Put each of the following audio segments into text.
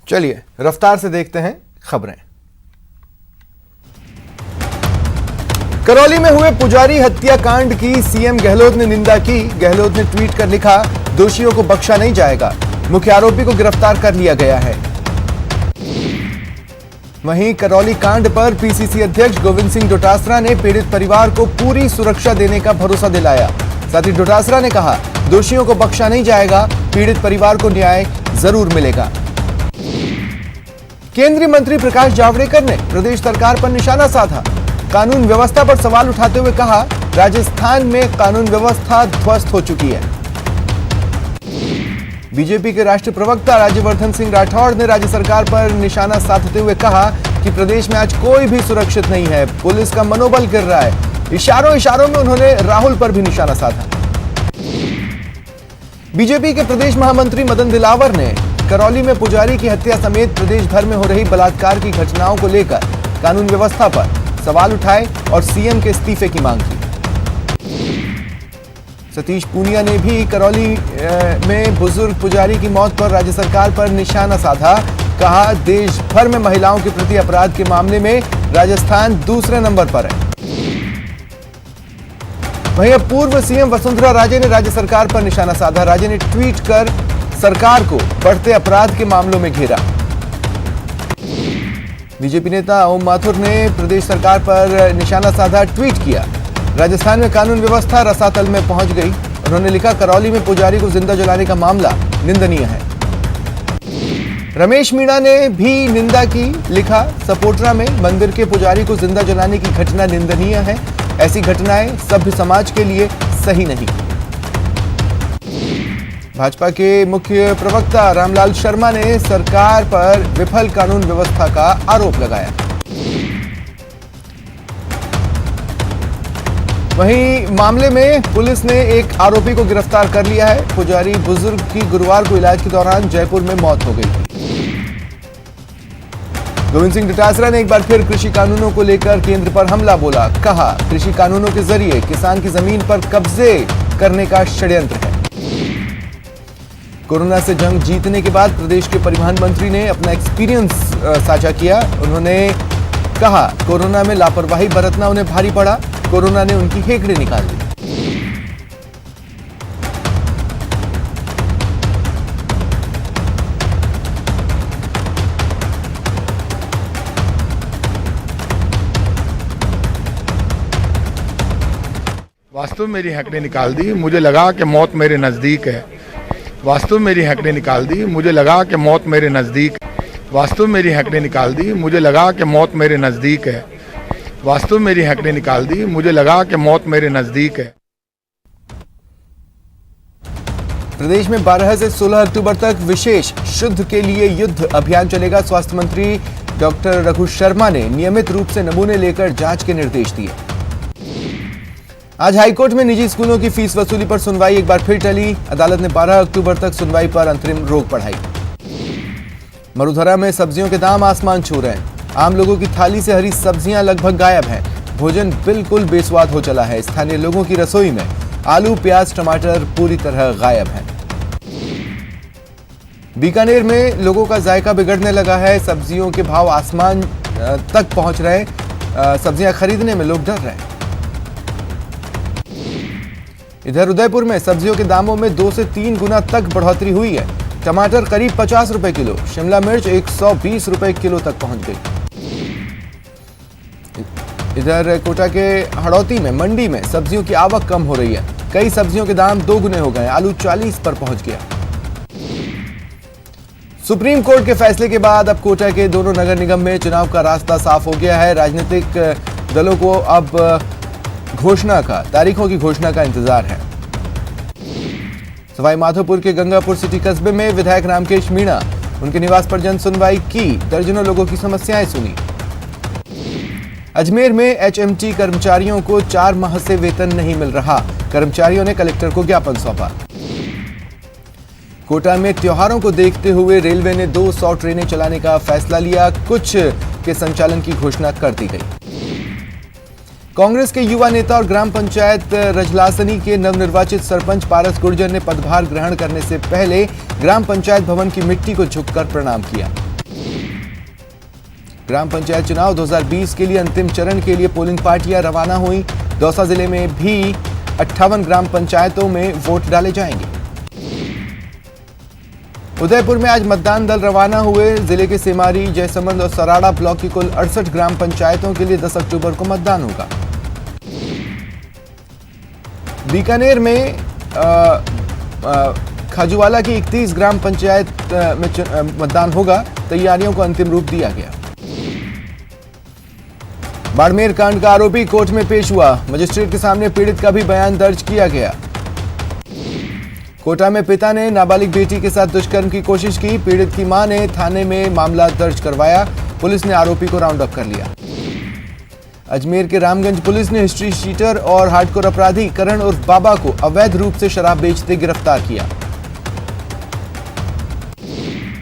चलिए रफ्तार से देखते हैं खबरें। करौली में हुए पुजारी हत्याकांड की सीएम गहलोत ने निंदा की। गहलोत ने ट्वीट कर लिखा, दोषियों को बख्शा नहीं जाएगा, मुख्य आरोपी को गिरफ्तार कर लिया गया है। वहीं करौली कांड पर पीसीसी अध्यक्ष गोविंद सिंह डोटासरा ने पीड़ित परिवार को पूरी सुरक्षा देने का भरोसा दिलाया। साथ ही डोटासरा ने कहा, दोषियों को बख्शा नहीं जाएगा, पीड़ित परिवार को न्याय जरूर मिलेगा। केंद्रीय मंत्री प्रकाश जावड़ेकर ने प्रदेश सरकार पर निशाना साधा। कानून व्यवस्था पर सवाल उठाते हुए कहा, राजस्थान में कानून व्यवस्था ध्वस्त हो चुकी है। बीजेपी के राष्ट्रीय प्रवक्ता राज्यवर्धन सिंह राठौड़ ने राज्य सरकार पर निशाना साधते हुए कहा कि प्रदेश में आज कोई भी सुरक्षित नहीं है, पुलिस का मनोबल गिर रहा है। इशारों में उन्होंने राहुल पर भी निशाना साधा। बीजेपी के प्रदेश महामंत्री मदन दिलावर ने करौली में पुजारी की हत्या समेत प्रदेश भर में हो रही बलात्कार की घटनाओं को लेकर कानून व्यवस्था पर सवाल उठाए और सीएम के इस्तीफे की मांग की। सतीश पूनिया ने भी करौली में बुजुर्ग पुजारी की मौत पर राज्य सरकार पर निशाना साधा। कहा, देश भर में महिलाओं के प्रति अपराध के मामले में राजस्थान दूसरे नंबर पर है। वहीं अब पूर्व सीएम वसुंधरा राजे ने राज्य सरकार पर निशाना साधा। राजे ने ट्वीट कर सरकार को बढ़ते अपराध के मामलों में घेरा। बीजेपी नेता ओम माथुर ने प्रदेश सरकार पर निशाना साधा, ट्वीट किया, राजस्थान में कानून व्यवस्था रसातल में पहुंच गई। उन्होंने लिखा, करौली में पुजारी को जिंदा जलाने का मामला निंदनीय है। रमेश मीणा ने भी निंदा की, लिखा, सपोटरा में मंदिर के पुजारी को जिंदा जलाने की घटना निंदनीय है। ऐसी घटनाएं सभ्य समाज के लिए सही नहीं। भाजपा के मुख्य प्रवक्ता रामलाल शर्मा ने सरकार पर विफल कानून व्यवस्था का आरोप लगाया। वहीं मामले में पुलिस ने एक आरोपी को गिरफ्तार कर लिया है। पुजारी बुजुर्ग की गुरुवार को इलाज के दौरान जयपुर में मौत हो गई थी। गोविंद सिंह डोटासरा ने एक बार फिर कृषि कानूनों को लेकर केंद्र पर हमला बोला। कहा, कृषि कानूनों के जरिए किसान की जमीन पर कब्जे करने का षड्यंत्र है। कोरोना से जंग जीतने के बाद प्रदेश के परिवहन मंत्री ने अपना एक्सपीरियंस साझा किया। उन्होंने कहा, कोरोना में लापरवाही बरतना उन्हें भारी पड़ा। कोरोना ने उनकी हेकड़े निकाल दी। वास्तव में मेरी हेकड़े निकाल दी, मुझे लगा कि मौत मेरे नजदीक है। वास्तव में मेरी हेकड़े निकाल दी, मुझे लगा कि मौत मेरे नजदीक। वास्तव में मेरी हेकड़े निकाल दी, मुझे लगा कि मौत मेरे नजदीक है। वास्तव में मेरी हेकड़े निकाल दी, मुझे लगा कि मौत मेरे नजदीक है। प्रदेश में 12 से 16 अक्टूबर तक विशेष शुद्ध के लिए युद्ध अभियान चलेगा। स्वास्थ्य मंत्री डॉक्टर रघु शर्मा ने नियमित रूप से नमूने लेकर जांच के निर्देश दिए। आज हाईकोर्ट में निजी स्कूलों की फीस वसूली पर सुनवाई एक बार फिर टली। अदालत ने 12 अक्टूबर तक सुनवाई पर अंतरिम रोक बढ़ाई। मरुधरा में सब्जियों के दाम आसमान छू रहे हैं। आम लोगों की थाली से हरी सब्जियां लगभग गायब हैं। भोजन बिल्कुल बेस्वाद हो चला है। स्थानीय लोगों की रसोई में आलू, प्याज, टमाटर पूरी तरह गायब हैं। बीकानेर में लोगों का जायका बिगड़ने लगा है। सब्जियों के भाव आसमान तक पहुंच रहे हैं। सब्जियां खरीदने में लोग डर रहे हैं। इधर उदयपुर में सब्जियों के दामों में 2 से 3 गुना तक बढ़ोतरी हुई है। टमाटर करीब 50 रुपए किलो, शिमला मिर्च 120 रुपए किलो तक पहुंच गई। इधर कोटा के हड़ौती में मंडी में सब्जियों की आवक कम हो रही है। कई सब्जियों के दाम 2 गुने हो गए। आलू 40 पर पहुंच गया। सुप्रीम कोर्ट के फैसले के बाद अब कोटा के दोनों नगर निगम में चुनाव का रास्ता साफ हो गया है। राजनीतिक दलों को अब तारीखों की घोषणा का इंतजार है। सवाई माधोपुर के गंगापुर सिटी कस्बे में विधायक रामकेश मीणा उनके निवास पर जन सुनवाई की। दर्जनों लोगों की समस्याएं सुनी। अजमेर में एचएमटी कर्मचारियों को 4 माह से वेतन नहीं मिल रहा। कर्मचारियों ने कलेक्टर को ज्ञापन सौंपा। कोटा में त्योहारों को देखते हुए रेलवे ने 200 ट्रेनें चलाने का फैसला लिया। कुछ के संचालन की घोषणा कर दी गई। कांग्रेस के युवा नेता और ग्राम पंचायत रजलासनी के नवनिर्वाचित सरपंच पारस गुर्जर ने पदभार ग्रहण करने से पहले ग्राम पंचायत भवन की मिट्टी को झुककर प्रणाम किया। ग्राम पंचायत चुनाव 2020 के लिए अंतिम चरण के लिए पोलिंग पार्टियां रवाना हुई। दौसा जिले में भी 58 ग्राम पंचायतों में वोट डाले जाएंगे। उदयपुर में आज मतदान दल रवाना हुए। जिले के सेमारी, जयसमंद और सराड़ा ब्लॉक की कुल 68 ग्राम पंचायतों के लिए 10 अक्टूबर को मतदान होगा। बीकानेर में खाजूवाला की 31 ग्राम पंचायत में मतदान होगा। तैयारियों को अंतिम रूप दिया गया। बाड़मेर कांड का आरोपी कोर्ट में पेश हुआ। मजिस्ट्रेट के सामने पीड़ित का भी बयान दर्ज किया गया। कोटा में पिता ने नाबालिग बेटी के साथ दुष्कर्म की कोशिश की। पीड़ित की मां ने थाने में मामला दर्ज करवाया। पुलिस ने आरोपी को राउंड अप कर लिया। अजमेर के रामगंज पुलिस ने हिस्ट्री शीटर और हार्डकोर अपराधी करण उर्फ बाबा को अवैध रूप से शराब बेचते गिरफ्तार किया।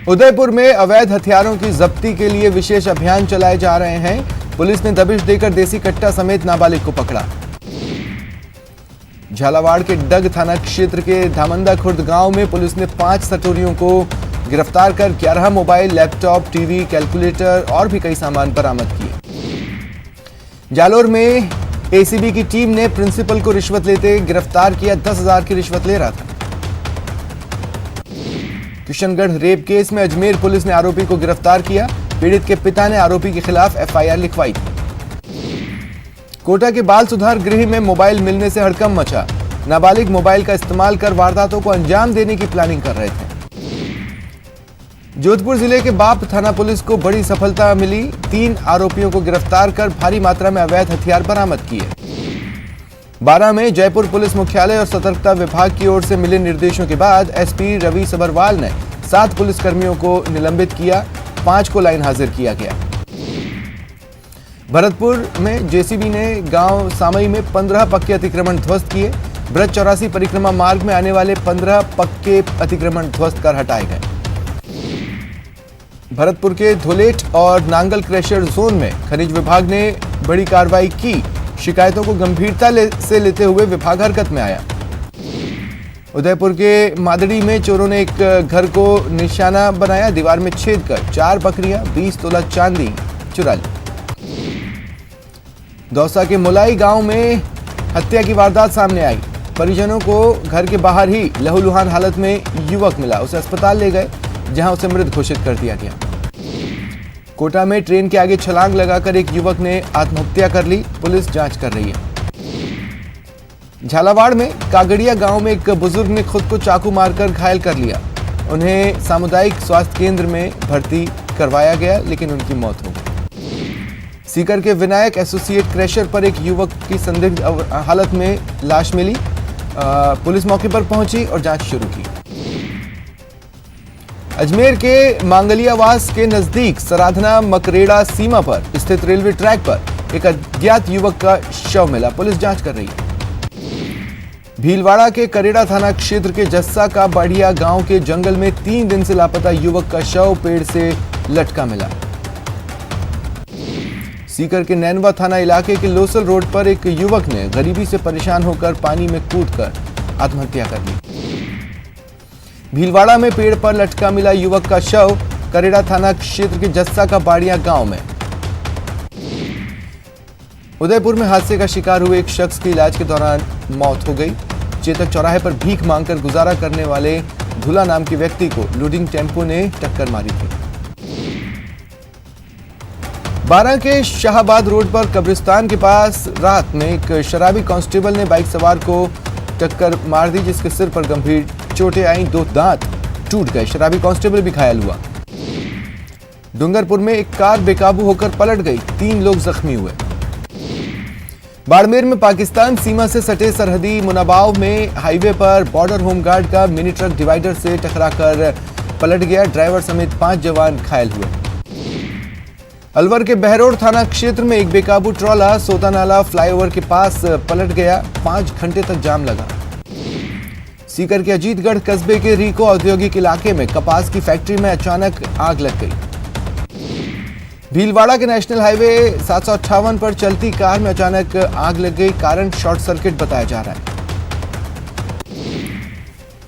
उदयपुर में अवैध हथियारों की जब्ती के लिए विशेष अभियान चलाए जा रहे हैं। पुलिस ने दबिश देकर देसी कट्टा समेत नाबालिग को पकड़ा। झालावाड़ के डग थाना क्षेत्र के धामंदा खुर्द गांव में पुलिस ने 5 सटोरियों को गिरफ्तार कर 11 मोबाइल, लैपटॉप, टीवी, कैलकुलेटर और भी कई सामान बरामद किए। जालोर में एसीबी की टीम ने प्रिंसिपल को रिश्वत लेते गिरफ्तार किया। 10,000 की रिश्वत ले रहा था। किशनगढ़ रेप केस में अजमेर पुलिस ने आरोपी को गिरफ्तार किया। पीड़ित के पिता ने आरोपी के खिलाफ एफआईआर लिखवाई थी। कोटा के बाल सुधार गृह में मोबाइल मिलने से हड़कंप मचा। नाबालिग मोबाइल का इस्तेमाल कर वारदातों को अंजाम देने की प्लानिंग कर रहे थे। जोधपुर जिले के बाप थाना पुलिस को बड़ी सफलता मिली। 3 आरोपियों को गिरफ्तार कर भारी मात्रा में अवैध हथियार बरामद किए। 12 में जयपुर पुलिस मुख्यालय और सतर्कता विभाग की ओर से मिले निर्देशों के बाद एसपी रवि सबरवाल ने 7 पुलिसकर्मियों को निलंबित किया। 5 को लाइन हाजिर किया गया। भरतपुर में जेसीबी ने गांव सामई में 15 पक्के अतिक्रमण ध्वस्त किए। ब्रज 84 परिक्रमा मार्ग में आने वाले 15 पक्के अतिक्रमण ध्वस्त कर हटाए गए। भरतपुर के धुलेट और नांगल क्रशर जोन में खनिज विभाग ने बड़ी कार्रवाई की। शिकायतों को गंभीरता से लेते हुए विभाग हरकत में आया। उदयपुर के मादड़ी में चोरों ने एक घर को निशाना बनाया। दीवार में छेद कर 4 बकरियां, 20 तोला चांदी चुरा ली। दौसा के मुलाई गांव में हत्या की वारदात सामने आई। परिजनों को घर के बाहर ही लहूलुहान हालत में युवक मिला। उसे अस्पताल ले गए, जहां उसे मृत घोषित कर दिया गया। कोटा में ट्रेन के आगे छलांग लगाकर एक युवक ने आत्महत्या कर ली। पुलिस जांच कर रही है। झालावाड़ में कागड़िया गांव में एक बुजुर्ग ने खुद को चाकू मारकर घायल कर लिया। उन्हें सामुदायिक स्वास्थ्य केंद्र में भर्ती करवाया गया, लेकिन उनकी मौत हो गई। सीकर के विनायक एसोसिएट क्रैशर पर एक युवक की संदिग्ध हालत में लाश मिली। पुलिस मौके पर पहुंची और जांच शुरू की। अजमेर के मांगलियावास के नजदीक सराधना मकरेड़ा सीमा पर स्थित रेलवे ट्रैक पर एक अज्ञात युवक का शव मिला। पुलिस जांच कर रही है। भीलवाड़ा के करेड़ा थाना क्षेत्र के जस्सा का बढ़िया गांव के जंगल में 3 दिन से लापता युवक का शव पेड़ से लटका मिला। सीकर के नैनवा थाना इलाके के लोसल रोड पर एक युवक ने गरीबी से परेशान होकर पानी में कूदकर आत्महत्या कर ली। भीलवाड़ा में पेड़ पर लटका मिला युवक का शव करेड़ा थाना क्षेत्र के जस्सा का बाड़िया गांव में। उदयपुर में हादसे का शिकार हुए एक शख्स की इलाज के दौरान मौत हो गई। चेतक चौराहे पर भीख मांगकर गुजारा करने वाले धुला नाम के व्यक्ति को लोडिंग टेम्पो ने टक्कर मारी थी। 12 के शाहबाद रोड पर कब्रिस्तान के पास रात में एक शराबी कांस्टेबल ने बाइक सवार को टक्कर मार दी, जिसके सिर पर गंभीर चोटें आईं। 2 दांत टूट गए। शराबी कांस्टेबल भी घायल हुआ। डूंगरपुर में एक कार बेकाबू होकर पलट गई। 3 लोग जख्मी हुए। बाड़मेर में पाकिस्तान सीमा से सटे सरहदी मुनाबाव में हाईवे पर बॉर्डर होमगार्ड का मिनी ट्रक डिवाइडर से टकराकर पलट गया। ड्राइवर समेत 5 जवान घायल हुए। अलवर के बहरोड थाना क्षेत्र में एक बेकाबू ट्रॉला सोतानाला फ्लाईओवर के पास पलट गया। 5 घंटे तक जाम लगा। सीकर के अजीतगढ़ कस्बे के रीको औद्योगिक इलाके में कपास की फैक्ट्री में अचानक आग लग गई। भीलवाड़ा के नेशनल हाईवे 758 पर चलती कार में अचानक आग लग गई। कारण शॉर्ट सर्किट बताया जा रहा है।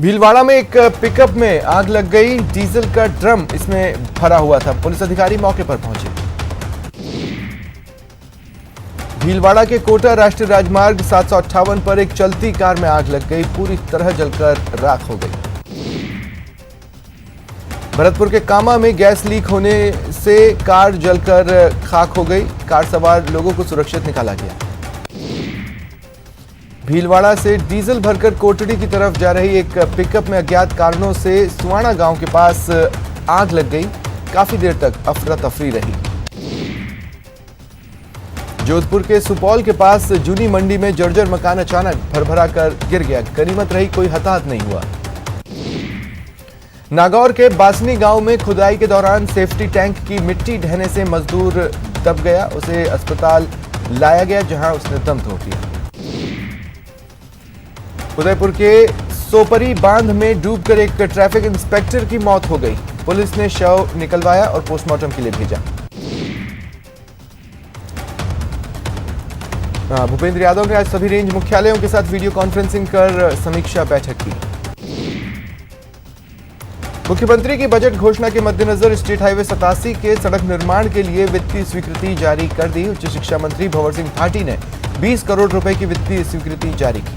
भीलवाड़ा में एक पिकअप में आग लग गई। डीजल का ड्रम इसमें भरा हुआ था। पुलिस अधिकारी मौके पर पहुंचे। भीलवाड़ा के कोटा राष्ट्रीय राजमार्ग 758 पर एक चलती कार में आग लग गई, पूरी तरह जलकर राख हो गई। भरतपुर के कामा में गैस लीक होने से कार जलकर खाक हो गई, कार सवार लोगों को सुरक्षित निकाला गया। भीलवाड़ा से डीजल भरकर कोटड़ी की तरफ जा रही एक पिकअप में अज्ञात कारणों से सुवाना गांव के पास आग लग गई, काफी देर तक अफरा तफरी रही। जोधपुर के सुपौल के पास जूनी मंडी में जर्जर मकान अचानक भरभरा कर गिर गया, गनीमत रही कोई हताहत नहीं हुआ। नागौर के बासनी गांव में खुदाई के दौरान सेफ्टी टैंक की मिट्टी ढहने से मजदूर दब गया, उसे अस्पताल लाया गया जहां उसने दम तोड़ दिया। उदयपुर के सोपरी बांध में डूबकर एक ट्रैफिक इंस्पेक्टर की मौत हो गई, पुलिस ने शव निकलवाया और पोस्टमार्टम के लिए भेजा। भूपेंद्र यादव ने आज सभी रेंज मुख्यालयों के साथ वीडियो कॉन्फ्रेंसिंग कर समीक्षा बैठक की। मुख्यमंत्री की बजट घोषणा के मद्देनजर स्टेट हाईवे 87 के सड़क निर्माण के लिए वित्तीय स्वीकृति जारी कर दी। उच्च शिक्षा मंत्री भंवर सिंह भाटी ने 20 करोड़ रुपए की वित्तीय स्वीकृति जारी की।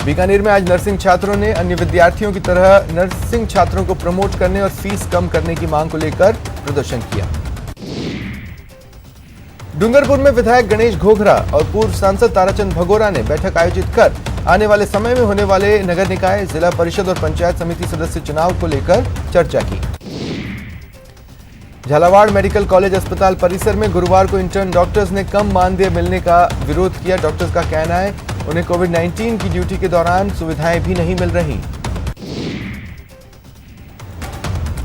बीकानेर में आज नर्सिंग छात्रों ने अन्य विद्यार्थियों की तरह नर्सिंग छात्रों को प्रमोट करने और फीस कम करने की मांग को लेकर प्रदर्शन किया। डूंगरपुर में विधायक गणेश घोघरा और पूर्व सांसद ताराचंद भगोरा ने बैठक आयोजित कर आने वाले समय में होने वाले नगर निकाय, जिला परिषद और पंचायत समिति सदस्य चुनाव को लेकर चर्चा की। झालावाड़ मेडिकल कॉलेज अस्पताल परिसर में गुरुवार को इंटर्न डॉक्टर्स ने कम मानदेय मिलने का विरोध किया। डॉक्टर्स का कहना है उन्हें कोविड-19 की ड्यूटी के दौरान सुविधाएं भी नहीं मिल रही।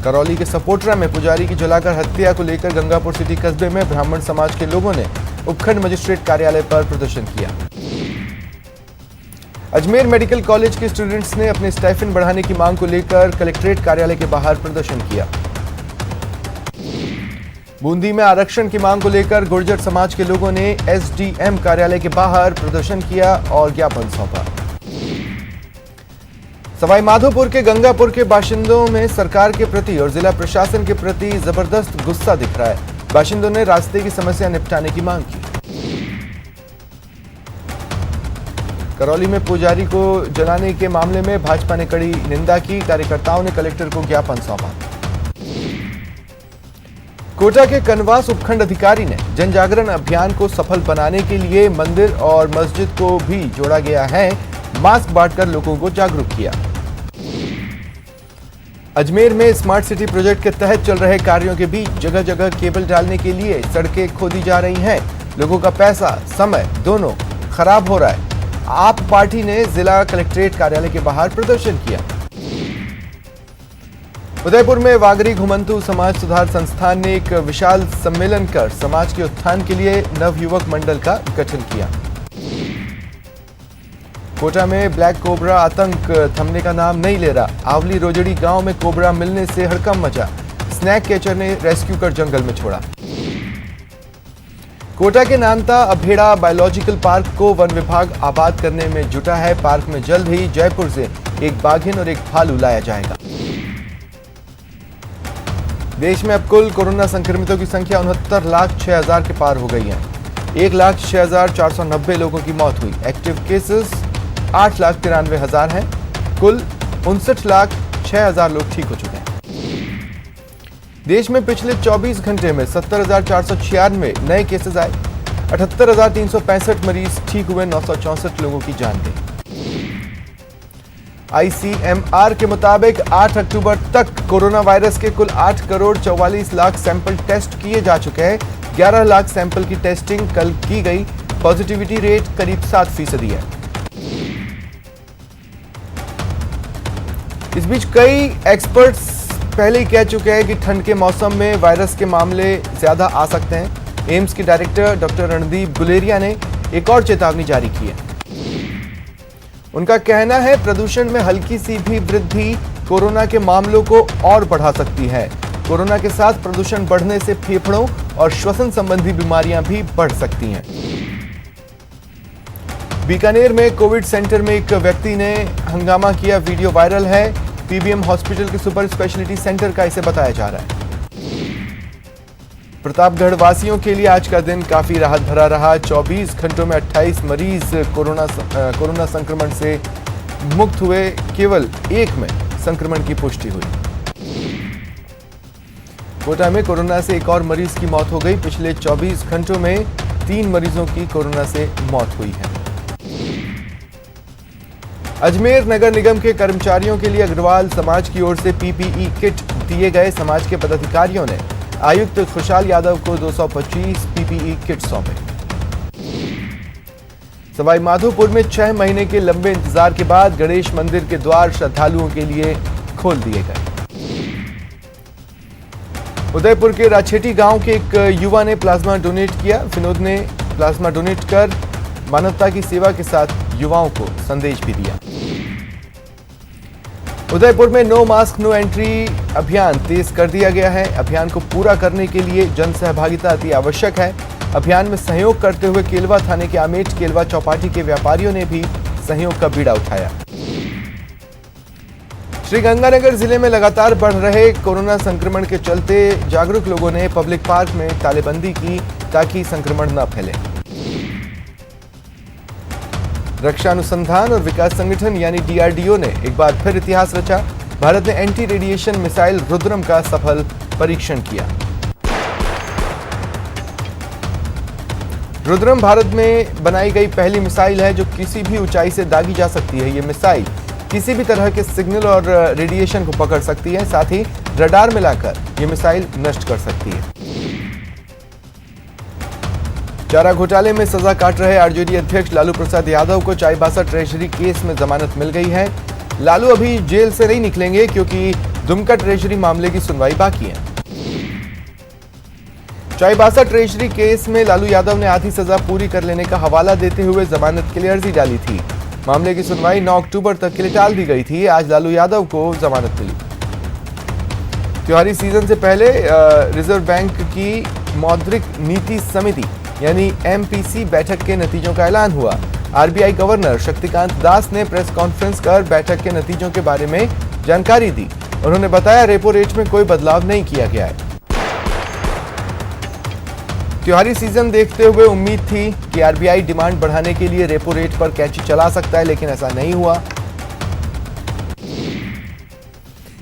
करौली के सपोटरा में पुजारी की जलाकर हत्या को लेकर गंगापुर सिटी कस्बे में ब्राह्मण समाज के लोगों ने उपखंड मजिस्ट्रेट कार्यालय पर प्रदर्शन किया। अजमेर मेडिकल कॉलेज के स्टूडेंट्स ने अपने स्टाइफेंड बढ़ाने की मांग को लेकर कलेक्ट्रेट कार्यालय के बाहर प्रदर्शन किया। बूंदी में आरक्षण की मांग को लेकर गुर्जर समाज के लोगों ने एसडीएम कार्यालय के बाहर प्रदर्शन किया और ज्ञापन सौंपा। सवाई माधोपुर के गंगापुर के बाशिंदों में सरकार के प्रति और जिला प्रशासन के प्रति जबरदस्त गुस्सा दिख रहा है। बाशिंदों ने रास्ते की समस्या निपटाने की मांग की। करौली में पुजारी को जलाने के मामले में भाजपा ने कड़ी निंदा की, कार्यकर्ताओं ने कलेक्टर को ज्ञापन सौंपा। कोटा के कनवास उपखंड अधिकारी ने जन जागरण अभियान को सफल बनाने के लिए मंदिर और मस्जिद को भी जोड़ा गया है, मास्क बांटकर लोगों को जागरूक किया। अजमेर में स्मार्ट सिटी प्रोजेक्ट के तहत चल रहे कार्यों के बीच जगह जगह केबल डालने के लिए सड़कें खोदी जा रही हैं। लोगों का पैसा, समय दोनों खराब हो रहा है। आप पार्टी ने जिला कलेक्ट्रेट कार्यालय के बाहर प्रदर्शन किया। उदयपुर में वागरी घुमंतु समाज सुधार संस्थान ने एक विशाल सम्मेलन कर समाज के उत्थान के लिए नवयुवक मंडल का गठन किया। कोटा में ब्लैक कोबरा आतंक थमने का नाम नहीं ले रहा। आवली रोजड़ी गांव में कोबरा मिलने से हड़कंप मचा, स्नैक कैचर ने रेस्क्यू कर जंगल में छोड़ा। कोटा के नानता अभेड़ा बायोलॉजिकल पार्क को वन विभाग आबाद करने में जुटा है। पार्क में जल्द ही जयपुर से एक बाघिन और एक भालू लाया जाएगा। देश में अब कुल कोरोना संक्रमितों की संख्या 69,06,000 के पार हो गई है। 1,06,490 लोगों की मौत हुई। एक्टिव केसेस 8,93,000 हैं। कुल 59,06,000 लोग ठीक हो चुके हैं। देश में पिछले 24 घंटे में 70,496 नए केसेस आए। 78,365 मरीज ठीक हुए। 964 लोगों की जान गई। आईसीएमआर के मुताबिक 8 अक्टूबर तक कोरोना वायरस के कुल 8 करोड़ 44 लाख सैंपल टेस्ट किए जा चुके हैं। 11 लाख सैंपल की टेस्टिंग कल की गई। पॉजिटिविटी रेट करीब 7% है। इस बीच कई एक्सपर्ट्स पहले ही कह चुके हैं कि ठंड के मौसम में वायरस के मामले ज्यादा आ सकते हैं। एम्स के डायरेक्टर डॉक्टर रणदीप गुलेरिया ने एक और चेतावनी जारी की है। उनका कहना है प्रदूषण में हल्की सी भी वृद्धि कोरोना के मामलों को और बढ़ा सकती है। कोरोना के साथ प्रदूषण बढ़ने से फेफड़ों और श्वसन संबंधी बीमारियां भी बढ़ सकती हैं। बीकानेर में कोविड सेंटर में एक व्यक्ति ने हंगामा किया, वीडियो वायरल है। पीबीएम हॉस्पिटल के सुपर स्पेशलिटी सेंटर का इसे बताया जा रहा है। प्रतापगढ़ वासियों के लिए आज का दिन काफी राहत भरा रहा। 24 घंटों में 28 मरीज कोरोना संक्रमण से मुक्त हुए, केवल एक में संक्रमण की पुष्टि हुई। कोटा में कोरोना से एक और मरीज की मौत हो गई। पिछले 24 घंटों में 3 मरीजों की कोरोना से मौत हुई है। अजमेर नगर निगम के कर्मचारियों के लिए अग्रवाल समाज की ओर से पीपीई किट दिए गए। समाज के पदाधिकारियों ने आयुक्त खुशहाल यादव को 225 पीपीई किट सौंपे। सवाई माधोपुर में 6 महीने के लंबे इंतजार के बाद गणेश मंदिर के द्वार श्रद्धालुओं के लिए खोल दिए गए। उदयपुर के राछेटी गांव के एक युवा ने प्लाज्मा डोनेट किया। विनोद ने प्लाज्मा डोनेट कर मानवता की सेवा के साथ युवाओं को संदेश भी दिया। उदयपुर में नो मास्क नो एंट्री अभियान तेज कर दिया गया है। अभियान को पूरा करने के लिए जन सहभागिता अति आवश्यक है। अभियान में सहयोग करते हुए केलवा थाने के आमेट केलवा चौपाटी के व्यापारियों ने भी सहयोग का बीड़ा उठाया। श्रीगंगानगर जिले में लगातार बढ़ रहे कोरोना संक्रमण के चलते जागरूक लोगों ने पब्लिक पार्क में तालेबंदी की ताकि संक्रमण न फैले। रक्षा अनुसंधान और विकास संगठन यानी डीआरडीओ ने एक बार फिर इतिहास रचा। भारत ने एंटी रेडिएशन मिसाइल रुद्रम का सफल परीक्षण किया। रुद्रम भारत में बनाई गई पहली मिसाइल है जो किसी भी ऊंचाई से दागी जा सकती है। यह मिसाइल किसी भी तरह के सिग्नल और रेडिएशन को पकड़ सकती है, साथ ही रडार मिलाकर यह मिसाइल नष्ट कर सकती है। चारा घोटाले में सजा काट रहे आरजेडी अध्यक्ष लालू प्रसाद यादव को चाईबासा ट्रेजरी केस में जमानत मिल गई है। लालू अभी जेल से नहीं निकलेंगे क्योंकि दुमका ट्रेजरी मामले की सुनवाई बाकी है। चाईबासा ट्रेजरी केस में लालू यादव ने आधी सजा पूरी कर लेने का हवाला देते हुए जमानत के लिए अर्जी डाली थी। मामले की सुनवाई 9 अक्टूबर तक के लिए टाल दी गई थी। आज लालू यादव को जमानत मिली। त्योहारी सीजन से पहले रिजर्व बैंक की मौद्रिक नीति समिति यानी एमपीसी बैठक के नतीजों का ऐलान हुआ। आरबीआई गवर्नर शक्तिकांत दास ने प्रेस कॉन्फ्रेंस कर बैठक के नतीजों के बारे में जानकारी दी। उन्होंने बताया रेपो रेट में कोई बदलाव नहीं किया गया है। त्योहारी सीजन देखते हुए उम्मीद थी कि आरबीआई डिमांड बढ़ाने के लिए रेपो रेट पर कैंची चला सकता है, लेकिन ऐसा नहीं हुआ।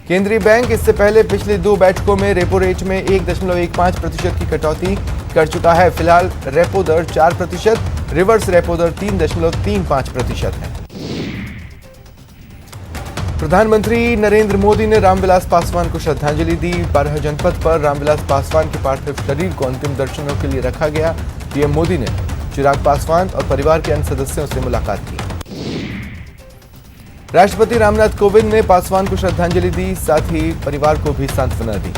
केंद्रीय बैंक इससे पहले पिछली 2 बैठकों में रेपो रेट में 1.15% की कटौती कर चुका है। फिलहाल रेपो दर 4%, रिवर्स रेपो दर 3.35% है। प्रधानमंत्री नरेंद्र मोदी ने रामविलास पासवान को श्रद्धांजलि दी। 12 जनपद पर रामविलास पासवान के पार्थिव शरीर को अंतिम दर्शनों के लिए रखा गया। पीएम मोदी ने चिराग पासवान और परिवार के अन्य सदस्यों से मुलाकात की। राष्ट्रपति रामनाथ कोविंद ने पासवान को श्रद्धांजलि दी, साथ ही परिवार को भी सांत्वना दी।